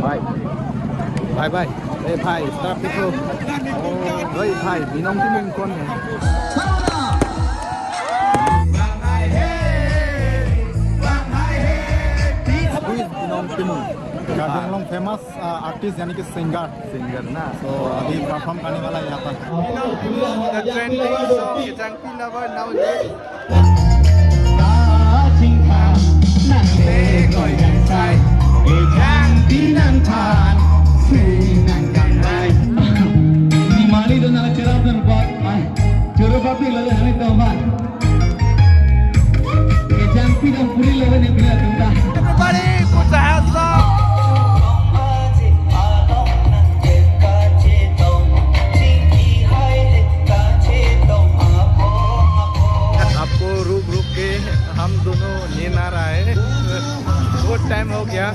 Bye. Bye bye. Hey bye, stop people. Hey bye, Binong Timung con này. Who is Binong Timung? Carding famous artist यानी कि singer ना. तो अभी perform करने वाला है यहाँ पर The trending song is Jangpi Lover nowadays. Everybody put your hands up. आपको रुक रुक के हम दोनों नींद आ रहा है. बहुत टाइम हो गया.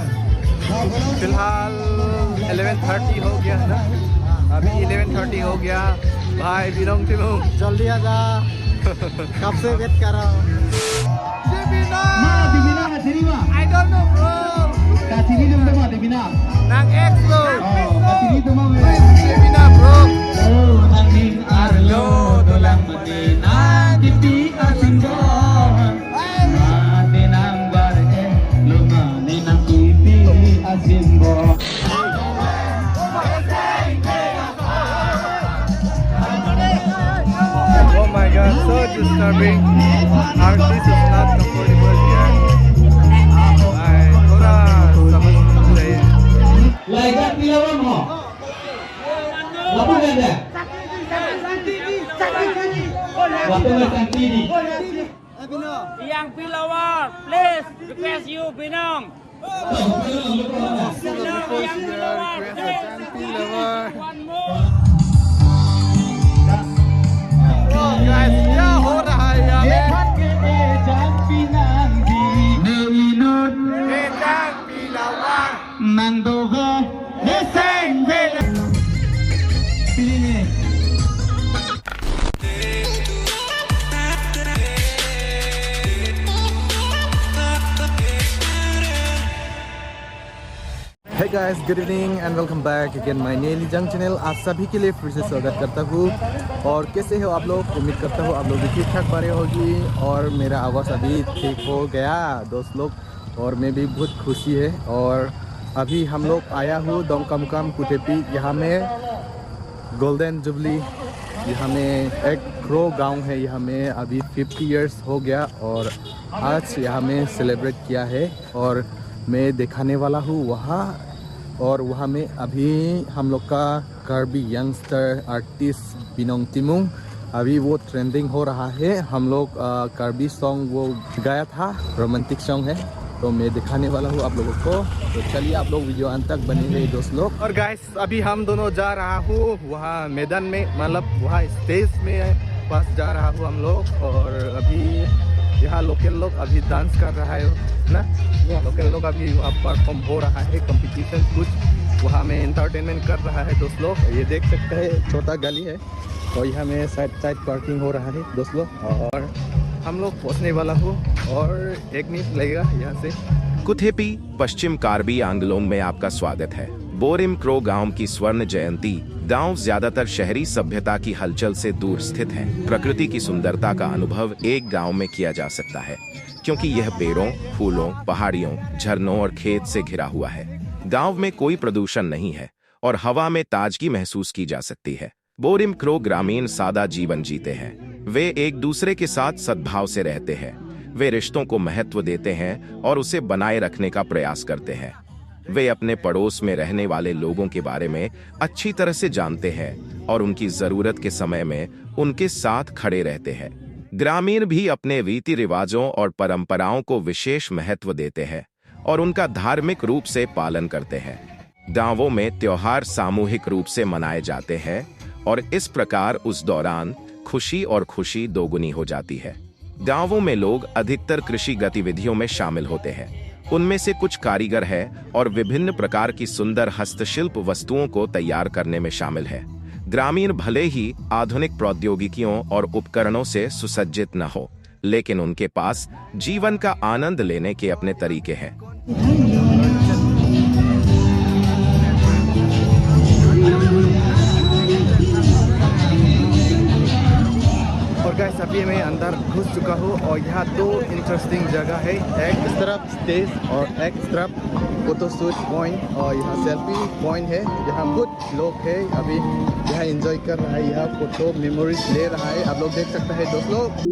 फिलहाल 11:30 हो गया ना. अभी 11:30 हो गया. भाई बिलोंग टिमोंग जल्दी आ जा कब से वेट कर रहा हूँ I don't know bro. Nang X bro. Sibina bro. Arlo dolang Medina di Asimbo. Oh my god, so disturbing. Artist is not comfortable here. थोड़ा समझ चाहिए. Laikat pilawan mo. Apa ganda? Waktu macam ini. Yang Pilawar, please request you Binong. Yang Pilawar, please. One more. Guys, क्या हो रहा है यहाँ पे? Hey guys, good evening and welcome back again my Neely Jung channel. आप सभी के लिए फिर से स्वागत करता हूँ. और कैसे हो आप लोग? उम्मीद करता हूँ आप लोग भी ठीक ठाक बारे होगी. और मेरा आवाज़ अभी ठीक हो गया दोस्त लोग. और मैं भी बहुत खुशी है. और अभी हम लोग आया हूँ दोंगकामुकाम कुटेपी. यहाँ में गोल्डन जुबली, यहाँ में एक ग्रो गांव है. यहाँ में अभी 50 इयर्स हो गया और आज यहाँ में सेलिब्रेट किया है. और मैं दिखाने वाला हूँ वहाँ. और वहाँ में अभी हम लोग का कार्बी यंगस्टर आर्टिस्ट बिनोंग टिमुंग अभी वो ट्रेंडिंग हो रहा है. हम लोग कार्बी सॉन्ग वो गाया था, रोमांटिक सॉन्ग है. तो मैं दिखाने वाला हूँ आप लोगों को. तो चलिए आप लोग वीडियो अंत तक बने रहिए दोस्त लोग. और गाइस अभी हम दोनों जा रहा हूँ वहाँ मैदान में, मतलब वहाँ स्टेज में पास जा रहा हूँ हम लोग. और अभी यहाँ लोकल लोग अभी डांस कर रहा है ना. लोकल लोग अभी वहाँ परफॉर्म हो रहा है. कंपटीशन कुछ वहाँ में एंटरटेनमेंट कर रहा है दोस्त लोग. ये देख सकते हैं छोटा गली है. और यहाँ में साइड पार्किंग हो रहा है दोस्त लोग. और हम लोग पहुँचने वाला हूँ और 1 मिनट लगेगा यहाँ से. कुथेपी पश्चिम कार्बी आंगलोंग में आपका स्वागत है. बोरिम क्रो गांव की स्वर्ण जयंती गांव ज्यादातर शहरी सभ्यता की हलचल से दूर स्थित है. प्रकृति की सुंदरता का अनुभव एक गांव में किया जा सकता है क्योंकि यह पेड़ों, फूलों, पहाड़ियों, झरनों और खेत से घिरा हुआ है. गांव में कोई प्रदूषण नहीं है और हवा में ताजगी महसूस की जा सकती है. बोरिम क्रो ग्रामीण सादा जीवन जीते हैं. वे एक दूसरे के साथ सद्भाव से रहते हैं. वे रिश्तों को महत्व देते हैं और उसे बनाए रखने का प्रयास करते हैं. वे अपने पड़ोस में रहने वाले लोगों के बारे में अच्छी तरह से जानते हैं और उनकी जरूरत के समय में उनके साथ खड़े रहते हैं. ग्रामीण भी अपने रीति रिवाजों और परंपराओं को विशेष महत्व देते हैं और उनका धार्मिक रूप से पालन करते हैं. गांवों में त्योहार सामूहिक रूप से मनाए जाते हैं और इस प्रकार उस दौरान खुशी दोगुनी हो जाती है. गांवों में लोग अधिकतर कृषि गतिविधियों में शामिल होते हैं. उनमें से कुछ कारीगर हैं और विभिन्न प्रकार की सुंदर हस्तशिल्प वस्तुओं को तैयार करने में शामिल है. ग्रामीण भले ही आधुनिक प्रौद्योगिकियों और उपकरणों से सुसज्जित न हो, लेकिन उनके पास जीवन का आनंद लेने के अपने तरीके हैं. चुका हूँ और यहाँ दो इंटरेस्टिंग जगह है, एक इस तरफ स्टेज और एक इस तरफ फोटो शूट पॉइंट और यहाँ सेल्फी पॉइंट है। यहाँ कुछ लोग हैं अभी यहाँ एंजॉय कर रहा है, यहाँ फोटो मेमोरीज ले रहा है, आप लोग देख सकते हैं दोस्तों।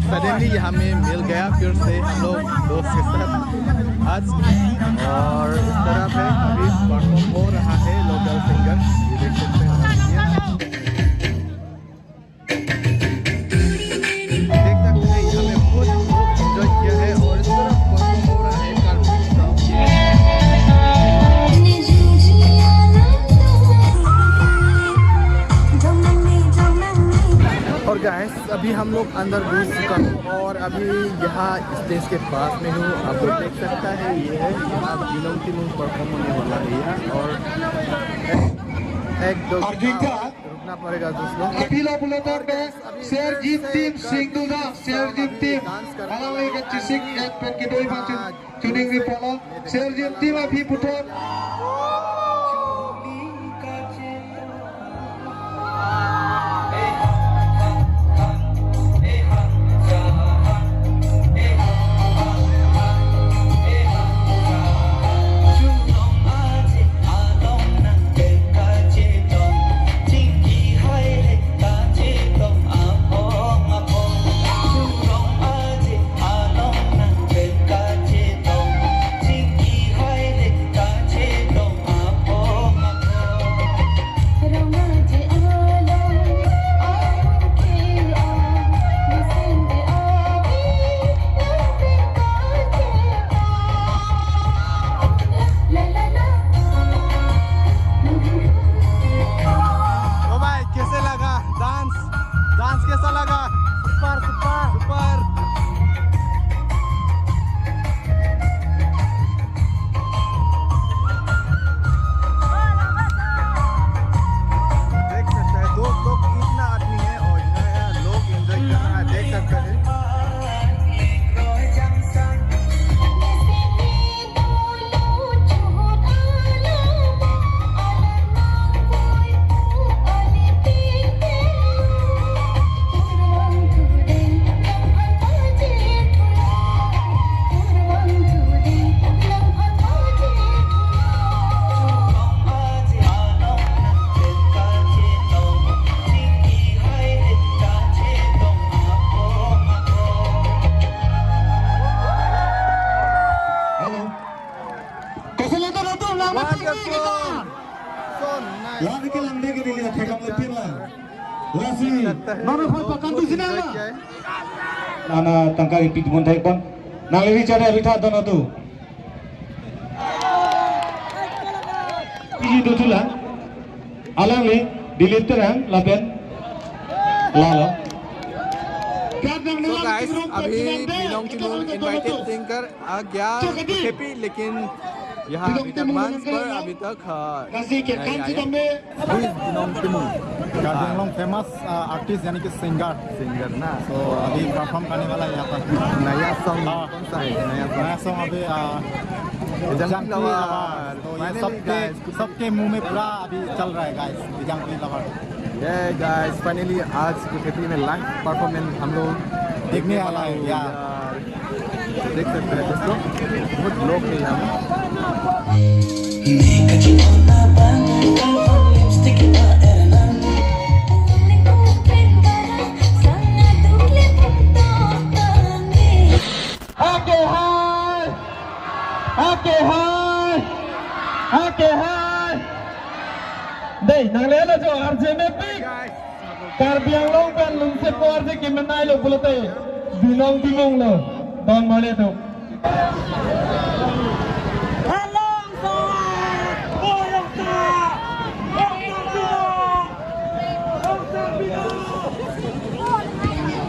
सडनली यहाँ में मिल गया फिर से हम लोग दोस्त के साथ आज, और इस तरफ है अभी परफॉर्म हो रहा है लोकल सिंगर, ये देख सकते हैं। देख सकते हैं यहाँ में बहुत लोग एंजॉय किया है और इस तरफ परफॉर्म हो रहा है कार्बिंग सॉन्ग। और गाइस अभी हम लोग अंदर घुस चुका हूँ और अभी यहाँ स्टेज के पास में हूँ, आप लोग देख सकता है ये है यहाँ बिलोंग टीम परफॉर्म होने वाला है यहाँ, और एक दो रुकना पड़ेगा दोस्तों। कैसा लगा? Super super super. देख सकते हैं दोस्त लोग कितना आदमी है और यहाँ लोग एंजॉय कर रहा है, देख सकते हैं। Lagi ke lambe ke dilihat pegang lepin lah. Lasi, mana pun pakan tu sini lah. Nana tangkar ipit pun thay pun. Nalevi cara rita dono tu. Iji tu tu lah. Alang li dilihat terang lapen. Lalo. So guys, अभी belong team invited singer आ गया happy, लेकिन यहाँ अभी तक मंच पर अभी तक कार्बिंग फेमस आर्टिस्ट यानी कि सिंगर ना, तो अभी परफॉर्म करने वाला है यहाँ पर नया सॉन्ग। कौन सा है नया सॉन्ग? अभी जंगली लवर, तो ये सबके मुंह में पूरा अभी चल रहा है गाइस, जंगली लवर। ये गाइस फाइनली आज हैप्पी में लाइव परफॉर्मेंस हम लोग देखने वाला है यार। देख सकते हैं दोस्तों बहुत लोग हैं यहाँ। Đây, nàng lẽ là cho RJMP. Karbiang long pen lung se ko RJ ki menai lo bulate. Binong timong lo. Don male to.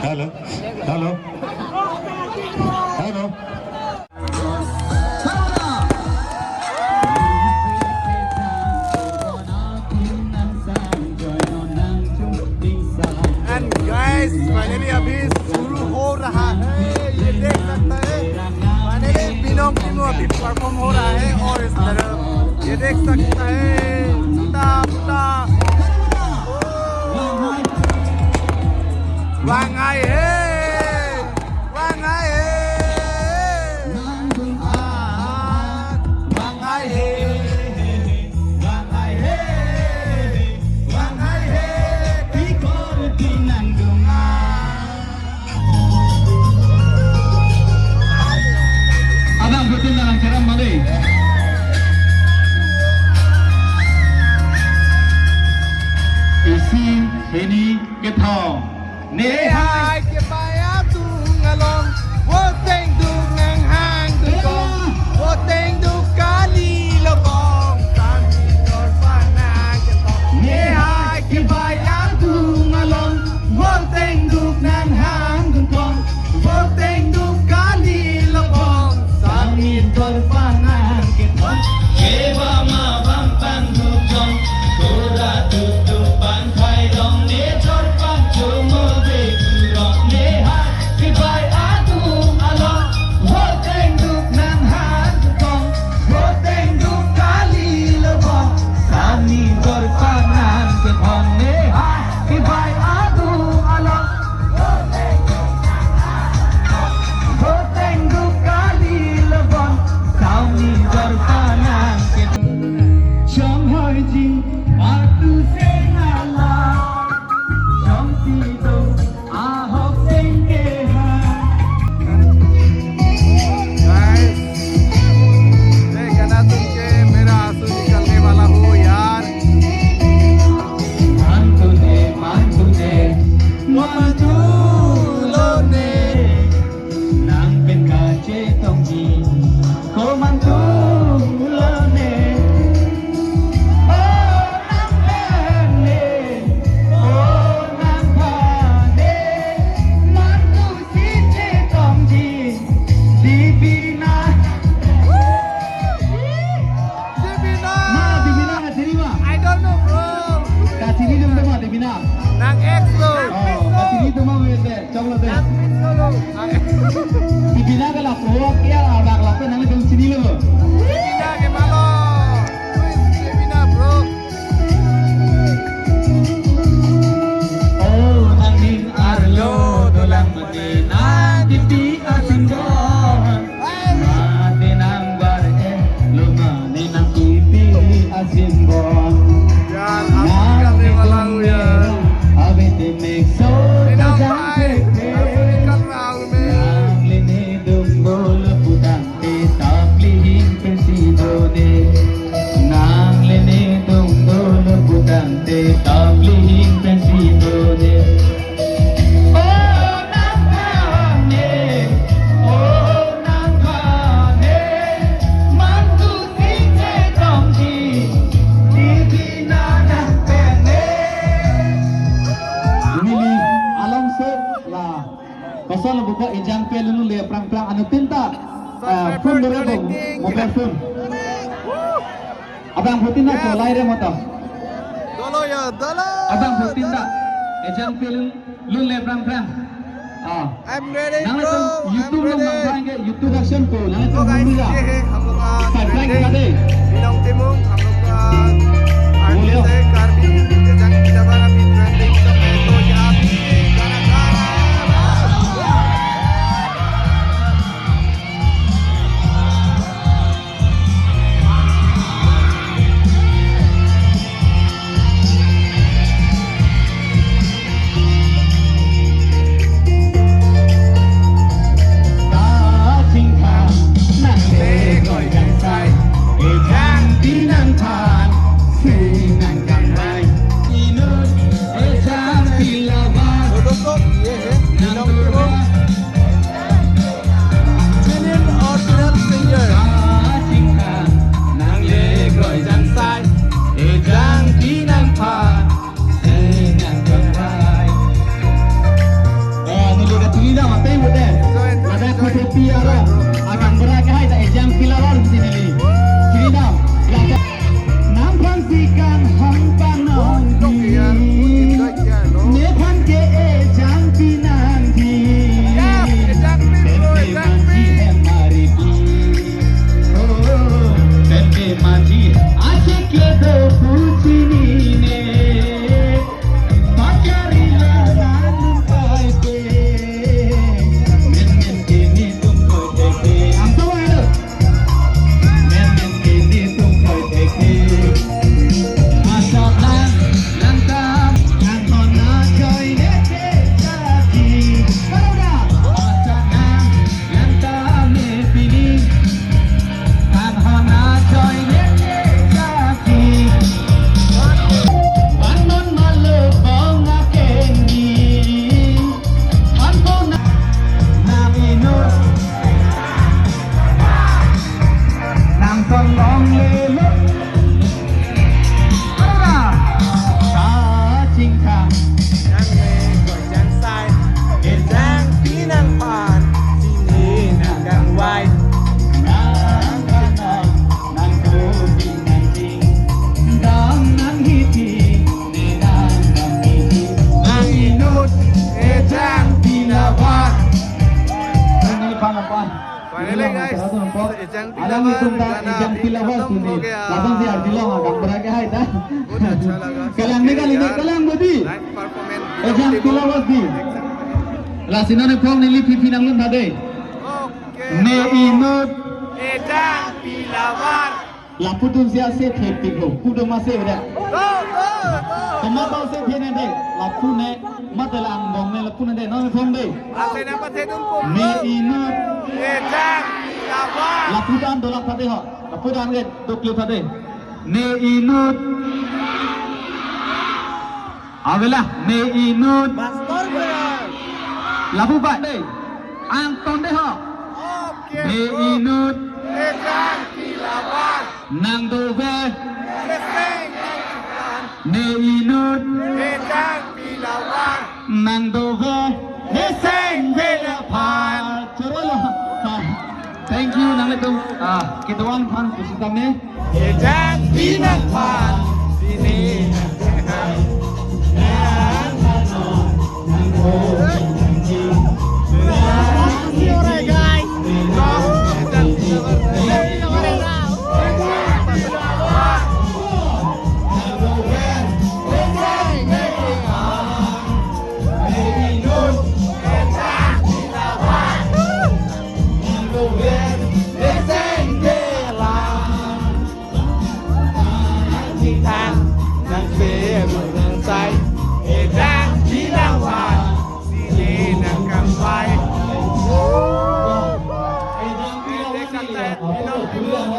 Hello, hello, hello. अभी परफॉर्म हो रहा है और इस तरफ ये देख सकता है वांगाई है वांगाई है वांगाई है Abang betul dalam cara Malay. Isi ini kita. Nehai ke baya tu ngalong, wo teng du ngang hang tu kong, wo teng du kali lobong, kami dor panang ke tong. Nehai ke baya tu ngalong, wo teng du ngang hang tu kong, wo teng du kali lobong, kami dor panang ke tong. Kewa ma bang pan du kong, kora tu tu pan khai dong ne chor pan chumo. Nang exo. Kasi dito mo wede, chocolate. Ibina ka la pro kya abak la pe nang dong sini lo. Ibina ke malo. Ibina bro. Oh nangin arlo dolang medina di asinggon. Mati nang barke luma ni nang pipi asinggon. Yan asing kami walang yan. Abete make so Dinampai, African round man. Lini dumbol putante taplihing presido de. Nang lini dumbol putante taplihing presido de. Oh nang kane, mantu sinte tongji, ibina nang pene. Mili Alonso lah. Pasal buka ijang pe lulu le prang-prang anu tinta. Phone dulu dong, mobile phone. Abang putin nak solai re mata. Dolo ya, dolo. Abang putin tak? Ijang pe lulu le prang-prang. I'm ready, Nang bro. itu I'm YouTube lo ready. mangkainge YouTube action ko. Nang itu तो guys mula. ये है हम लोग का Subscribe trending करा दे. Belong टिमुंग हम लोग का आर्मी बोलियो। से कार्बी जंग की दबार अभी ट्रेंडिंग सब है तो यहाँ पे गाना गा रहा है। तो दोस्तों ये है Bilong Timung Jinin original singer nang le gọi răng sai để răng tí nang pha để nang cầm vai. Nuli ka tulida matay mo de. Ada ko te piara. Abang beraka hai ta ejang pilawar di sini. Tulida. Nang pangsikan hang panon di. Ne phan ke ejang pinanti. Ya, ejang pi bro, ejang pi. एजंग Alam mo kung ejang pilawar suni. Labang si Ardilong agak beragam hai dah. बहुत अच्छा लगा Kalang ni kali ni kalang budi. Night performance Ejang pilawar di. Lah sinone phong ni li pipi nang lun thade. Okay Ne inut एजंग पिलावर la putun sia se thepti ko. Kudo ma se dah. गो गो Kama tau se phene de. La pune matala ang dong ne la pune de non phong de. आपने ना पथे तुमको Ne inut एजंग पिलावर la putan dolak thade ho. La putan ke doklu thade. Ne inut Avela ne inut master भैया labu ba de. Ang ton de ho. Okay Ne inut एजंग पिलावर nang do ve. लेसेंग Ne inut एजंग पिलावर nang do ve. Ne seng ve la pa. Chorolo. Thank you nang le tu. Kita wan pan pusitam ne. एजंग पिलावर sini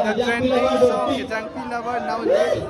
The trending song is Ejang Pilawan nowadays.